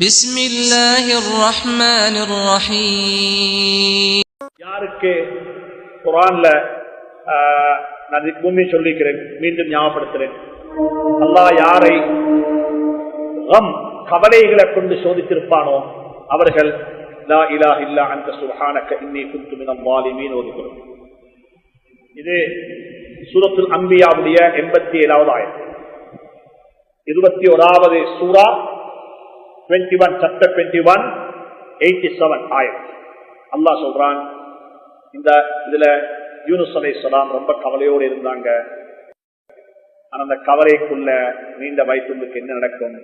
بسم الله الرحمن الرحيم. யாருக்கு குர்ஆன்ல நான் இதுக்கு முன்னே சொல்லிக்கிறேன், மீண்டும் ஞாபகப்படுத்துறேன். அல்லாஹ் யாரை கவலைகளை கொண்டு சோதித்திருப்பானோ அவர்கள் லா இலாஹ இல்லா அன்த சுப்ஹானக இன்னீ குன்து மினல் ஸாலிமீன் ஓதுகிறோம். இது சூரத்துல் அன்பியாவுடைய 87வது ஆயத், 21வது சூரா 21 chapter 21 87 ஆயத். அல்லாஹ் சொல்றான், இந்த இதுல யூனுஸ் அலைஹிஸ்ஸலாம் ரொம்ப கவலையோடு இருந்தாங்க. அந்த கவலைக்குள்ள நீண்ட வயிற்றுக்கு என்ன நடக்கும்,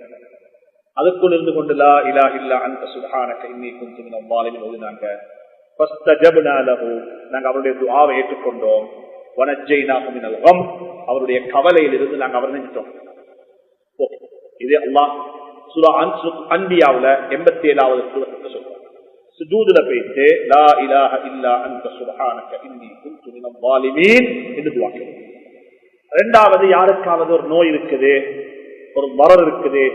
அதுக்குள் இருந்து கொண்டு லா இலாஹ இல்லா அன்த சுப்ஹானக இன்னீ குன்து மினல் ஸாலிமீன் ஓதினாங்க. ஃபஸ்தஜப்னா லஹு, நாங்க அவருடைய துஆவை ஏற்றுக்கொண்டோம். வனஜ்ஜைனாஹு மினல் கம், அவருடைய கவலையில் இருந்து நாங்க அவரை நினைச்சிட்டோம். இது அல்லாஹ் சூரா அன்பியாவுல 87வது சூரத்துல சொல்றாங்க. சுஜூதுல போயிட்டு லா இலாஹ இல்லா அன்த சுப்ஹானக இன்னீ குன்து மினல் ஸாலிமீன் என்று துஆ கேட்கணும். இரண்டாவது, யாருக்காவது ஒரு நோய் இருக்குது, ஒரு மரணம் இருக்குது,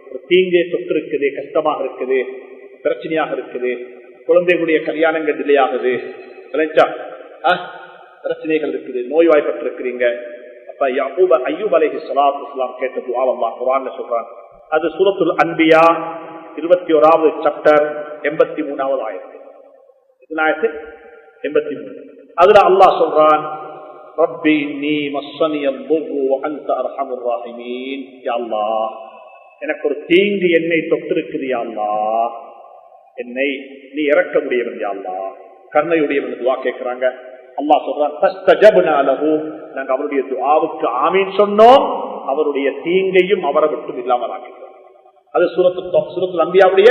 ஒரு தீங்கு தொற்று இருக்குது, கஷ்டமாக இருக்குது, பிரச்சனையாக இருக்குது, குழந்தைகளுடைய கல்யாணங்கள் டிலே ஆகுது, பிரச்சனைகள் இருக்குது, நோய்வாய்ப்பட்டிருக்கிறீங்க. அப்ப அய்யூப் அலைஹிஸ்ஸலாத்து வஸ்ஸலாம் கேட்ட துஆ அல்லாஹ் குர்ஆன்ல சொல்றான். அது சூரத்துல் அன்பியா 21வது சாப்டர் 83வது ஆயத். இது ஆயத் 83. அதுல அல்லாஹ் சொல்றான், ரப்பி இன்னீ மஸ்ஸனியல் துர்ரு வ அன்த அர்ஹமுர் ராஹிமீன். யா அல்லாஹ், எனக்கு ஒரு தீங்கு என்னை தொட்டிருக்குது. யா அல்லாஹ், என்னை நீ இறக்கக்கூடியவன். யா அல்லாஹ், கருணையுடையவன் துஆ கேட்கிறாங்க. அல்லாஹ் சொல்றான், ஃபஸ்தஜப்னா லஹு, நாங்க அவருடைய துஆவுக்கு ஆமீன் சொன்னோம், அவருடைய தீங்கையும் அவரை விட்டு இல்லாமல் ஆக்கிட்டோம். அது சூரத்துல் அன்பியாவுடைய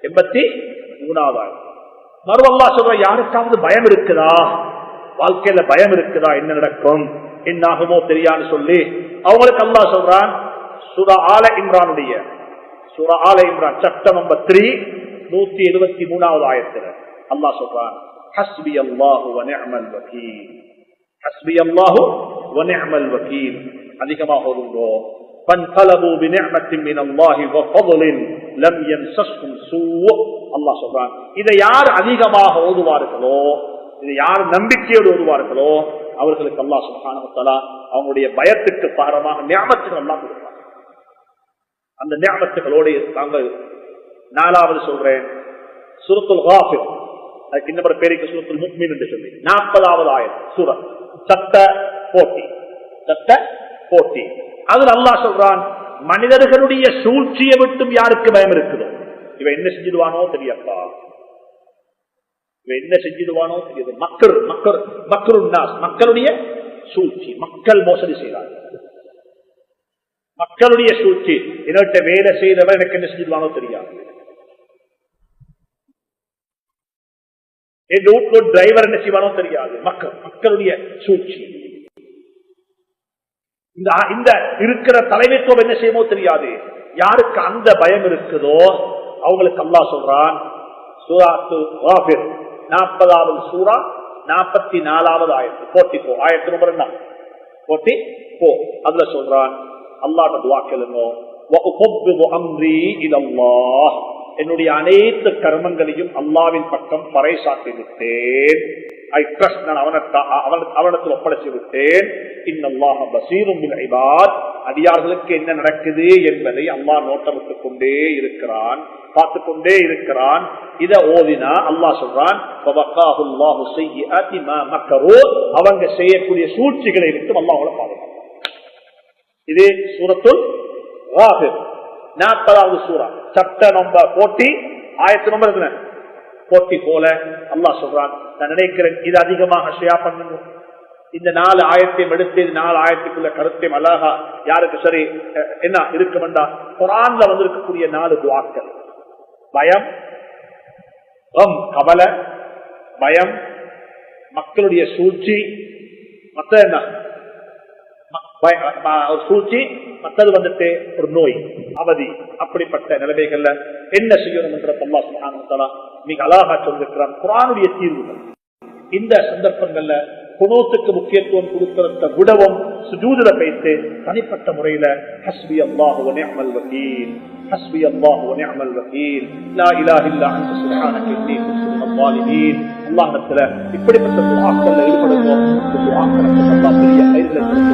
83வது ஆயத். மறு அல்லாஹ் சொல்ற, யாருக்காவது பயம் இருக்குதா, வாழ்க்கையில பயம் இருக்குதா, என்ன நடக்கும் என்ன ஆகுமோ தெரியான்னு சொல்லி அவங்களுக்கு அல்லாஹ் சொல்றான். சூரா ஆல இம்ரானுடைய சூரா ஆல இம்ரான் சாப்டர் நம்பர் 3 173வது ஆயத்துல அல்லாஹ் சொல்றான், ஹஸ்பி அல்லாஹு வ நிஅமல் வகீல். ஹஸ்பி அல்லாஹு வ நிஅமல் வகீல். அதிகமாக ஓதுங்கோ. فانقلبوا بنعمة من الله وفضل لم يمسسهم سوء. அல்லாஹ் சொல்றான், இதை யார் அதிகமாக ஓதுவார்களோ, இதை யார் நம்பிக்கையோடு ஓதுவார்களோ அவர்களுக்கு அல்லாஹ் சுப்ஹானஹு வ தஆலா அவங்களுடைய பயத்துக்கு பாரமாக நிஅமத்துகள் அல்லாஹ் கொடுப்பார். அந்த நிஅமத்துகளோடு நாங்கள் 4வது சொல்றேன், சூரத்துல் காஃபிர், அதுக்கு இன்னொரு பேருக்கு சூரத்துல் முஃமின் என்று சொல்லி 40வது ஆயத் சூரா சாப்டர் 40. அதுல அல்லாஹ் சொல்றான், மனிதர்களுடைய சூழ்ச்சியை விட்டும் யாருக்கு பயம் இருக்குதோ இவன் என்ன செஞ்சிடுவானோ தெரியப்பா, இவன் என்ன செஞ்சிடுவானோ தெரியுது. மக்களுடைய சூழ்ச்சி, மக்கள் மோசடி செய்வாங்க, மக்களுடைய சூழ்ச்சி. என்னட்ட வேலை செய்தவன் எனக்கு என்ன செஞ்சிடுவானோ தெரியாது, என் ரூட் டிரைவர் என்ன செய்வானோ தெரியாது. மக்களுடைய சூழ்ச்சி. இந்த இருக்கிற தலைமைத்துவம் என்ன செய்யுமோ தெரியாது. யாருக்கு அந்த பயம் இருக்குதோ அவங்களுக்கு அல்லாஹ் சொல்றான், சூரத்துல் காஃபிர் 40வது சூரா 44வது ஆயத்து 44 ஆயத்து நம்பர் 44. அதுல சொல்றான், அல்லாஹ்ட்ட துஆ கேளுங்க. வ உஃபவ்விது அம்ரி இலல்லாஹ், என்னுடைய அனைத்து கர்மங்களையும் அல்லாஹ்வின் பக்கம் பறைசாட்டி விட்டேன். I trust, நான் அவனிடத்தில் ஒப்படைச்சு விட்டேன். இன்னல்லாஹ பஸீரும் பில் இபாத், அடியார்களுக்கு என்ன நடக்குது என்பதை அல்லாஹ் நோட்டமிட்டுக் கொண்டே இருக்கிறான், பார்த்து கொண்டே இருக்கிறான். இத ஓதினா அல்லாஹ் சொல்றான், ஃபவகாஹுல்லாஹு ஸய்யிஆத்தி மா மக்கரு, அவங்க செய்யக்கூடிய சூழ்ச்சிகளை விட்டு அல்லாஹ் அவங்களை பாதுகாப்பான். இது சூரத்துல் காஃபிர் 40வது சூரா சாப்டர் நம்பர் 40 ஆயத்து நம்பர் 40 போல அல்லாஹ் சொல்றான், நான் நினைக்கிறேன் இது அதிகமாக ஷேர் பண்ணுங்க. இந்த 4 ஆயத்தையும் எடுத்து 4 ஆயத்துக்குள்ள கருத்தையும் அழகா யாருக்கு சரி என்ன இருக்குமெண்டா, குர்ஆன்ல வந்திருக்கக்கூடிய 4 துஆக்கள், பயம், கவலை, பயம், மக்களுடைய சூழ்ச்சி, மற்ற என்ன சூழ்ச்சி, மற்றது வந்துட்டு ஒரு நோய், அவதி. அப்படிப்பட்ட நிலைமைகள்ல என்ன செய்யணும் என்ற அல்லாஹ் சுப்ஹானஹு வ தஆலா மிக அழகா சொல்லிருக்கிறான். குர்ஆனுடைய தீர்வுகள் இந்த சந்தர்ப்பங்கள்ல குனூத்துக்கு முக்கியத்துவம் கொடுக்கிறத விடவும் சுஜூதுல வைத்து தனிப்பட்ட முறையில ஹஸ்பி அல்லாஹு வ நிஅமல் வகீல், ஹஸ்பி அல்லாஹு வ நிஅமல் வகீல், லா இலாஹ இல்லா அன்த சுப்ஹானக இன்னீ குன்து மினல் ஸாலிமீன். அல்லாஹ்விடத்துல இப்படிப்பட்ட துஆக்கள் ஈடுபட